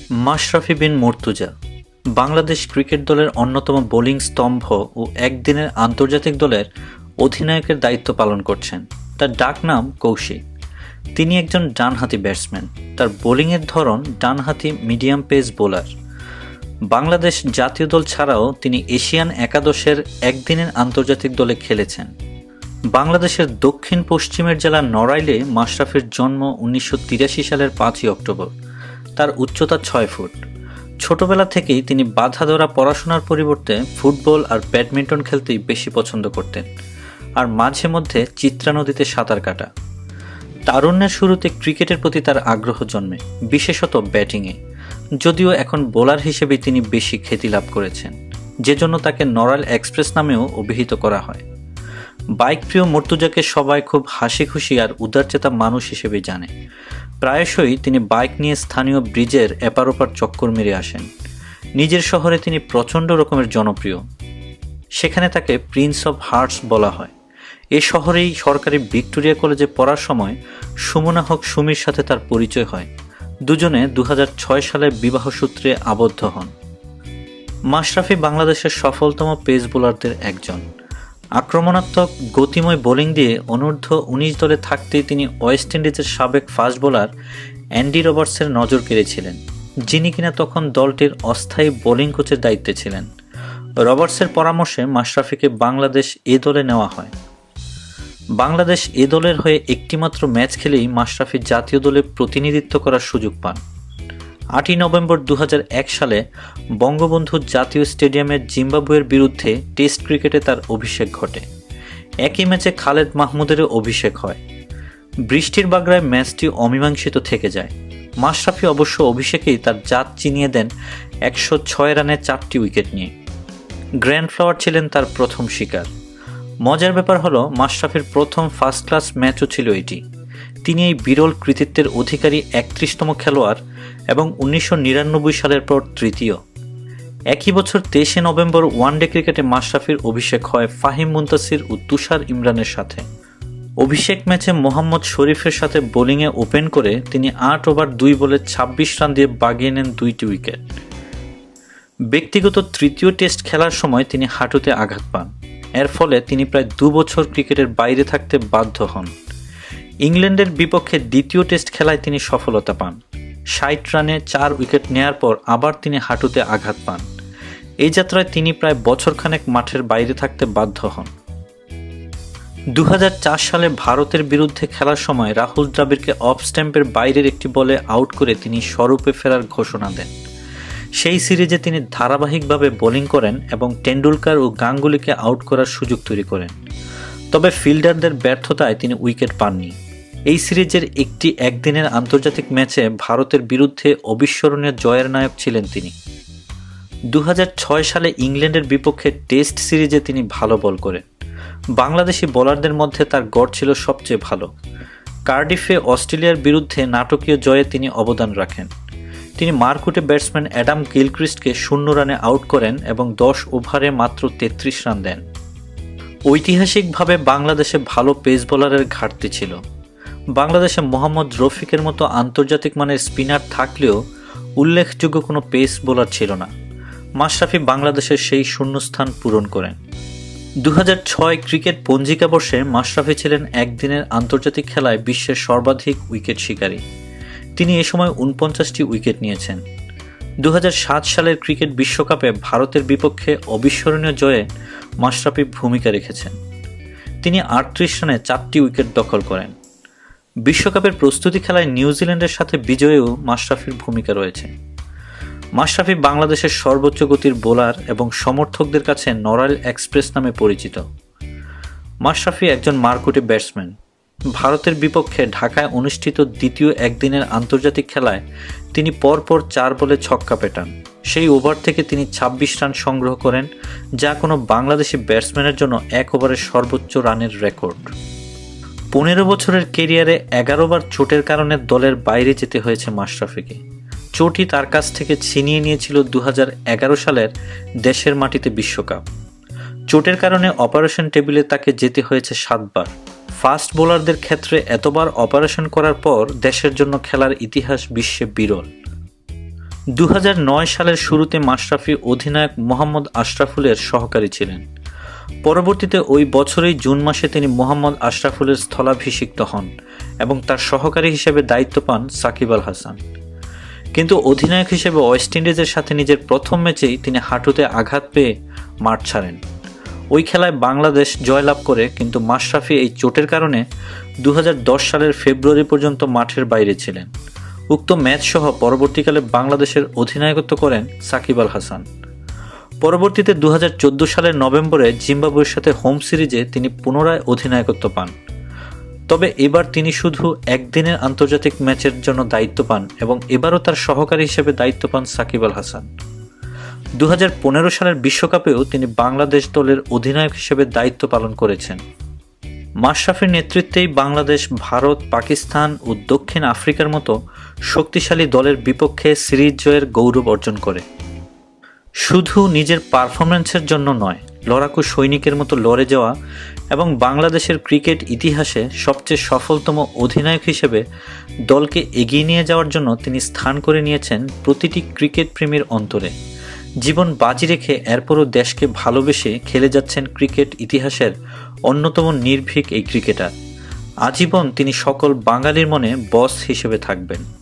মাশরাফি বিন Murtaza Bangladesh cricket দলের অন্যতম bowling স্তম্ভ ও একদিনের আন্তর্জাতিক দলের অধিনায়কের দায়িত্ব পালন করছেন। তার ডাকনাম কৌশিক। তিনি একজন ডানহাতি ব্যাটসম্যান। তার বোলিংয়ের ধরন ডানহাতি মিডিয়াম পেস বোলার। বাংলাদেশ জাতীয় দল ছাড়াও তিনি এশিয়ান একাদশের একদিনের আন্তর্জাতিক দলে খেলেছেন। বাংলাদেশের দক্ষিণ পশ্চিমের জেলা নড়াইলে মাশরাফির জন্ম 1983 সালের 5ই অক্টোবর। তার উচ্চতা 6 ফুট। ছোটবেলা থেকেই তিনি বাধা ধরা পড়াশোনার পরিবর্তে ফুটবল আর ব্যাডমিন্টন খেলতেই বেশি পছন্দ করতেন, আর মাঝে মধ্যে চিত্রা নদীতে সাঁতার কাটা। তারুণ্যের শুরুতে ক্রিকেটের প্রতি তার আগ্রহ জন্মে, বিশেষত ব্যাটিংয়ে, যদিও এখন বোলার হিসেবে তিনি বেশি খ্যাতি লাভ করেছেন, যে জন্য তাকে নড়াইল এক্সপ্রেস নামেও অভিহিত করা হয়। বাইক প্রিয় মুর্তজাকে সবাই খুব হাসি খুশি আর উদারচেতা মানুষ হিসেবে জানে। প্রায়শই তিনি বাইক নিয়ে স্থানীয় ব্রিজের এপার ওপার চক্কর মেরে আসেন। নিজের শহরে তিনি প্রচণ্ড রকমের জনপ্রিয়। সেখানে তাকে প্রিন্স অফ হার্টস বলা হয়। এ শহরেই সরকারি ভিক্টোরিয়া কলেজে পড়ার সময় সুমনা হক সুমির সাথে তার পরিচয় হয়। দুজনে 2006 সালে বিবাহসূত্রে আবদ্ধ হন। মাশরাফি বাংলাদেশের সফলতম পেস বোলারদের একজন। আক্রমণাত্মক গতিময় বোলিং দিয়ে অনূর্ধ্ব 19 দলে থাকতেই তিনি ওয়েস্ট ইন্ডিজের সাবেক ফাস্ট বোলার অ্যান্ডি রবার্টসের নজর কেড়েছিলেন, যিনি কিনা তখন দলটির অস্থায়ী বোলিং কোচের দায়িত্বে ছিলেন। রবার্টসের পরামর্শে মাশরাফিকে বাংলাদেশ এ দলে নেওয়া হয়। বাংলাদেশ এ দলের হয়ে একটিমাত্র ম্যাচ খেলেই মাশরাফি জাতীয় দলে প্রতিনিধিত্ব করার সুযোগ পান। 8ই নভেম্বর 2001 সালে বঙ্গবন্ধু জাতীয় স্টেডিয়ামে জিম্বাবুয়ের বিরুদ্ধে টেস্ট ক্রিকেটে তার অভিষেক ঘটে। একই ম্যাচে খালেদ মাহমুদেরও অভিষেক হয়। বৃষ্টির বাগড়ায় ম্যাচটি অমীমাংসিত থেকে যায়। মাশরাফি অবশ্য অভিষেকেই তার জাত চিনিয়ে দেন 106 রানে 4টি উইকেট নিয়ে। গ্র্যান্ড ফ্লাওয়ার ছিলেন তার প্রথম শিকার। মজার ব্যাপার হলো, মাশরাফির প্রথম ফার্স্ট ক্লাস ম্যাচও ছিল এটি। তিনি এই বিরল কৃতিত্বের অধিকারী 31তম খেলোয়াড় এবং 1999 সালের পর তৃতীয়। একই বছর 23 নভেম্বর ওয়ানডে ক্রিকেটে মাশরাফির অভিষেক হয় ফাহিম মুনতাসির ও তুষার ইমরানের সাথে। অভিষেক ম্যাচে মোহাম্মদ শরীফের সাথে বোলিংয়ে ওপেন করে তিনি 8 ওভার 2 বলে 26 রান দিয়ে বাগিয়ে নেন 2টি উইকেট। ব্যক্তিগত তৃতীয় টেস্ট খেলার সময় তিনি হাঁটুতে আঘাত পান। এর ফলে তিনি প্রায় 2 বছর ক্রিকেটের বাইরে থাকতে বাধ্য হন। ইংল্যান্ডের বিপক্ষে দ্বিতীয় টেস্ট খেলায় তিনি সফলতা পান। 60 রানে 4 উইকেট নেয়ার পর আবার তিনি হাঁটুতে আঘাত পান। এই যাত্রায় তিনি প্রায় বছরখানেক মাঠের বাইরে থাকতে বাধ্য হন। 2004 সালে ভারতের বিরুদ্ধে খেলার সময় রাহুল দ্রাবিড়কে অফ স্ট্যাম্পের বাইরের একটি বলে আউট করে তিনি স্বরূপে ফেরার ঘোষণা দেন। সেই সিরিজে তিনি ধারাবাহিকভাবে বোলিং করেন এবং টেন্ডুলকার ও গাঙ্গুলিকে আউট করার সুযোগ তৈরি করেন। তবে ফিল্ডারদের ব্যর্থতায় তিনি উইকেট পাননি। এই সিরিজের একটি একদিনের আন্তর্জাতিক ম্যাচে ভারতের বিরুদ্ধে অবিস্মরণীয় জয়ের নায়ক ছিলেন তিনি। 2006 সালে ইংল্যান্ডের বিপক্ষে টেস্ট সিরিজে তিনি ভালো বল করেন। বাংলাদেশি বোলারদের মধ্যে তার গড় ছিল সবচেয়ে ভালো। কার্ডিফে অস্ট্রেলিয়ার বিরুদ্ধে নাটকীয় জয়ে তিনি অবদান রাখেন। তিনি মারকুটে ব্যাটসম্যান অ্যাডাম গিলক্রিস্টকে 0 রানে আউট করেন এবং 10 ওভারে মাত্র 33 রান দেন। ঐতিহাসিকভাবে বাংলাদেশে ভালো পেস বোলারের ঘাটতি ছিল। বাংলাদেশে মোহাম্মদ রফিকের মতো আন্তর্জাতিক মানের স্পিনার থাকলেও উল্লেখযোগ্য কোনো পেস বোলার ছিল না। মাশরাফি বাংলাদেশের সেই শূন্যস্থান পূরণ করেন। 2006 ক্রিকেট পঞ্জিকা বর্ষে মাশরাফি ছিলেন একদিনের আন্তর্জাতিক খেলায় বিশ্বের সর্বাধিক উইকেট শিকারী। তিনি এ সময় 49টি উইকেট নিয়েছেন। 2007 সালের ক্রিকেট বিশ্বকাপে ভারতের বিপক্ষে অবিস্মরণীয় জয়ে মাশরাফি ভূমিকা রেখেছেন। তিনি 38 রানে 4টি উইকেট দখল করেন। বিশ্বকাপের প্রস্তুতি খেলায় নিউজিল্যান্ডের সাথে বিজয়েও মাশরাফির ভূমিকা রয়েছে। মাশরাফি বাংলাদেশের সর্বোচ্চ গতির বোলার এবং সমর্থকদের কাছে নড়াইল এক্সপ্রেস নামে পরিচিত। মাশরাফি একজন মারকুটে ব্যাটসম্যান। ভারতের বিপক্ষে ঢাকায় অনুষ্ঠিত দ্বিতীয় একদিনের আন্তর্জাতিক খেলায় তিনি পরপর 4 বলে ছক্কা পেটান। সেই ওভার থেকে তিনি 26 রান সংগ্রহ করেন, যা কোনো বাংলাদেশি ব্যাটসম্যানের জন্য এক ওভারের সর্বোচ্চ রানের রেকর্ড। 15 বছরের ক্যারিয়ারে 11 বার চোটের কারণে দলের বাইরে যেতে হয়েছে মাশরাফিকে। চোটই তার কাছ থেকে ছিনিয়ে নিয়েছিল 2011 সালের দেশের মাটিতে বিশ্বকাপ। চোটের কারণে অপারেশন টেবিলে তাকে যেতে হয়েছে 7 বার। ফাস্ট বোলারদের ক্ষেত্রে এতবার অপারেশন করার পর দেশের জন্য খেলার ইতিহাস বিশ্বে বিরল। 2009 সালের শুরুতে মাশরাফি অধিনায়ক মোহাম্মদ আশরাফুলের সহকারী ছিলেন। পরবর্তীতে ওই বছরেই জুন মাসে তিনি মোহাম্মদ আশরাফুলের স্থলাভিষিক্ত হন এবং তার সহকারী হিসেবে দায়িত্ব পান সাকিব আল হাসান। কিন্তু অধিনায়ক হিসেবে ওয়েস্ট ইন্ডিজের সাথে নিজের প্রথম ম্যাচেই তিনি হাঁটুতে আঘাত পেয়ে মাঠ ছাড়েন। ওই খেলায় বাংলাদেশ জয়লাভ করে, কিন্তু মাশরাফি এই চোটের কারণে 2010 সালের ফেব্রুয়ারি পর্যন্ত মাঠের বাইরে ছিলেন। উক্ত ম্যাচ সহ পরবর্তীকালে বাংলাদেশের অধিনায়কত্ব করেন সাকিব আল হাসান। পরবর্তীতে 2014 সালের নভেম্বরে জিম্বাবুয়ের সাথে হোম সিরিজে তিনি পুনরায় অধিনায়কত্ব পান। তবে এবার তিনি শুধু একদিনের আন্তর্জাতিক ম্যাচের জন্য দায়িত্ব পান এবং এবারও তার সহকারী হিসেবে দায়িত্ব পান সাকিব আল হাসান। 2015 সালের বিশ্বকাপেও তিনি বাংলাদেশ দলের অধিনায়ক হিসেবে দায়িত্ব পালন করেছেন। মাশরাফির নেতৃত্বেই বাংলাদেশ ভারত, পাকিস্তান ও দক্ষিণ আফ্রিকার মতো শক্তিশালী দলের বিপক্ষে সিরিজ জয়ের গৌরব অর্জন করে। শুধু নিজের পারফরম্যান্সের জন্য নয়, লড়াকু সৈনিকের মতো লড়ে যাওয়া এবং বাংলাদেশের ক্রিকেট ইতিহাসে সবচেয়ে সফলতম অধিনায়ক হিসেবে দলকে এগিয়ে নিয়ে যাওয়ার জন্য তিনি স্থান করে নিয়েছেন প্রতিটি ক্রিকেট প্রেমীর অন্তরে। জীবন বাজি রেখে এরপরও দেশকে ভালোবেসে খেলে যাচ্ছেন ক্রিকেট ইতিহাসের অন্যতম নির্ভীক এই ক্রিকেটার। আজীবন তিনি সকল বাঙালির মনে বস হিসেবে থাকবেন।